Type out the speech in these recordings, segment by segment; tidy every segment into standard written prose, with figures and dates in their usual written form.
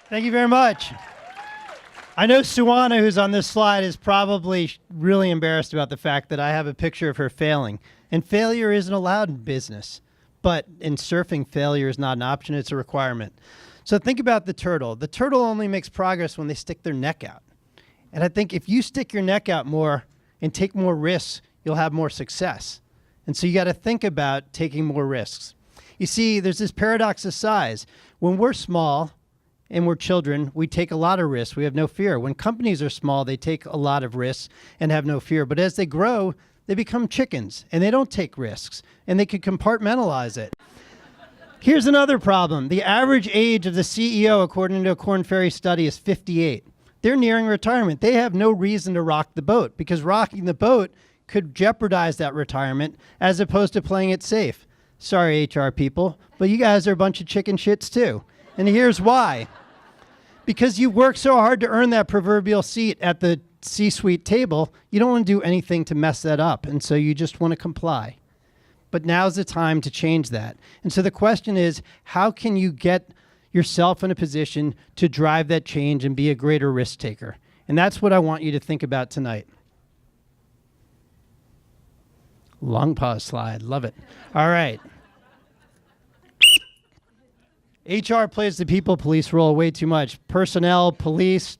Thank you very much. I know Suwana, who's on this slide, is probably really embarrassed about the fact that I have a picture of her failing. And failure isn't allowed in business. But in surfing, failure is not an option, it's a requirement. So think about the turtle. The turtle only makes progress when they stick their neck out. And I think if you stick your neck out more and take more risks, you'll have more success. And so you got to think about taking more risks. You see, there's this paradox of size. When we're small and we're children, we take a lot of risks. We have no fear. When companies are small, they take a lot of risks and have no fear. But as they grow, they become chickens and they don't take risks and they can compartmentalize it. Here's another problem. The average age of the CEO, according to a Korn Ferry study, is 58. They're nearing retirement. They have no reason to rock the boat because rocking the boat could jeopardize that retirement as opposed to playing it safe. Sorry, HR people, but you guys are a bunch of chicken shits too. And here's why. Because you work so hard to earn that proverbial seat at the C-suite table, you don't want to do anything to mess that up. And so you just want to comply. But now's the time to change that. And so the question is, how can you get yourself in a position to drive that change and be a greater risk taker? And that's what I want you to think about tonight. Long pause slide, love it. All right. HR plays the people police role way too much. Personnel, police.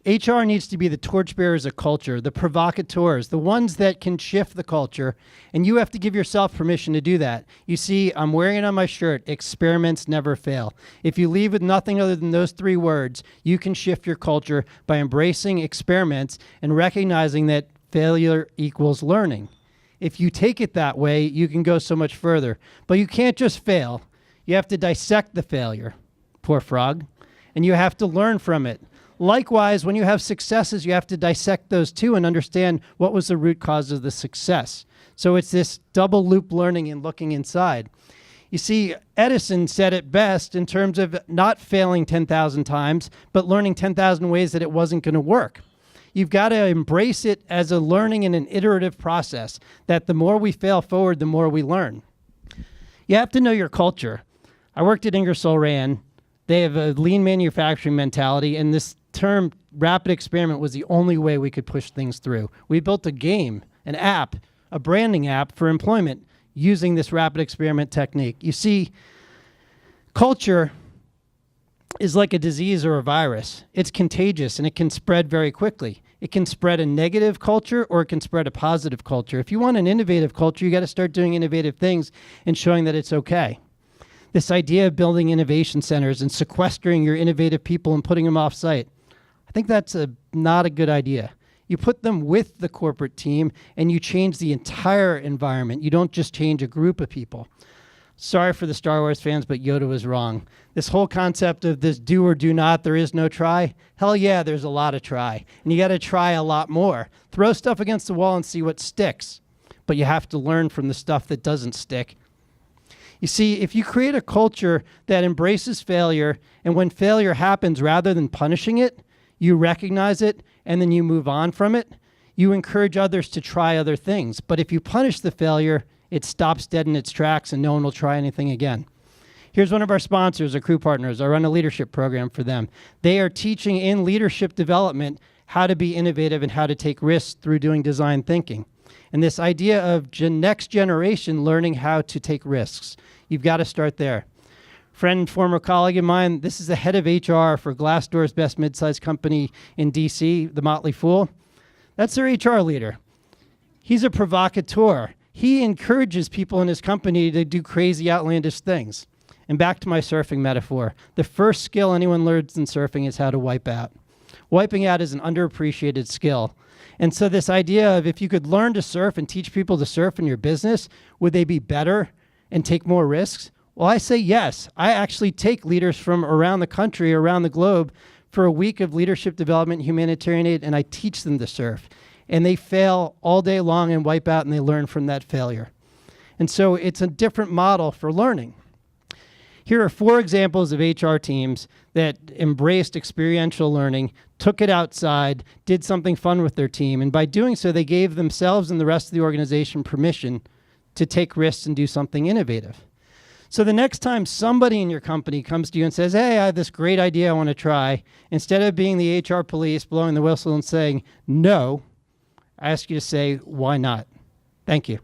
HR needs to be the torchbearers of culture, the provocateurs, the ones that can shift the culture, and you have to give yourself permission to do that. You see, I'm wearing it on my shirt, experiments never fail. If you leave with nothing other than those 3 words, you can shift your culture by embracing experiments and recognizing that failure equals learning. If you take it that way, you can go so much further. But you can't just fail. You have to dissect the failure, poor frog, and you have to learn from it. Likewise, when you have successes, you have to dissect those too and understand what was the root cause of the success. So it's this double loop learning and looking inside. You see, Edison said it best in terms of not failing 10,000 times, but learning 10,000 ways that it wasn't going to work. You've got to embrace it as a learning and an iterative process, that the more we fail forward, the more we learn. You have to know your culture. I worked at Ingersoll Rand. They have a lean manufacturing mentality, and this term rapid experiment was the only way we could push things through. We built a game, an app, a branding app for employment using this rapid experiment technique. You see, culture is like a disease or a virus. It's contagious and it can spread very quickly. It can spread a negative culture or it can spread a positive culture. If you want an innovative culture, you got to start doing innovative things and showing that it's okay. This idea of building innovation centers and sequestering your innovative people and putting them off site, I think that's not a good idea. You put them with the corporate team and you change the entire environment. You don't just change a group of people. Sorry for the Star Wars fans, but Yoda was wrong. This whole concept of this do or do not, there is no try. Hell yeah, there's a lot of try. And you got to try a lot more. Throw stuff against the wall and see what sticks. But you have to learn from the stuff that doesn't stick. You see, if you create a culture that embraces failure, and when failure happens, rather than punishing it, you recognize it, and then you move on from it, you encourage others to try other things. But if you punish the failure, it stops dead in its tracks and no one will try anything again. Here's one of our sponsors, our crew partners. I run a leadership program for them. They are teaching in leadership development how to be innovative and how to take risks through doing design thinking. And this idea of next generation learning how to take risks. You've got to start there. Friend, former colleague of mine, this is the head of HR for Glassdoor's best mid-sized company in DC, the Motley Fool. That's their HR leader. He's a provocateur. He encourages people in his company to do crazy, outlandish things. And back to my surfing metaphor. The first skill anyone learns in surfing is how to wipe out. Wiping out is an underappreciated skill. And so this idea of if you could learn to surf and teach people to surf in your business, would they be better and take more risks? Well, I say yes. I actually take leaders from around the country, around the globe, for a week of leadership development, humanitarian aid, and I teach them to surf. And they fail all day long and wipe out, and they learn from that failure. And so it's a different model for learning. Here are 4 examples of HR teams that embraced experiential learning, took it outside, did something fun with their team, and by doing so, they gave themselves and the rest of the organization permission to take risks and do something innovative. So the next time somebody in your company comes to you and says, hey, I have this great idea I want to try, instead of being the HR police blowing the whistle and saying no, I ask you to say, why not? Thank you.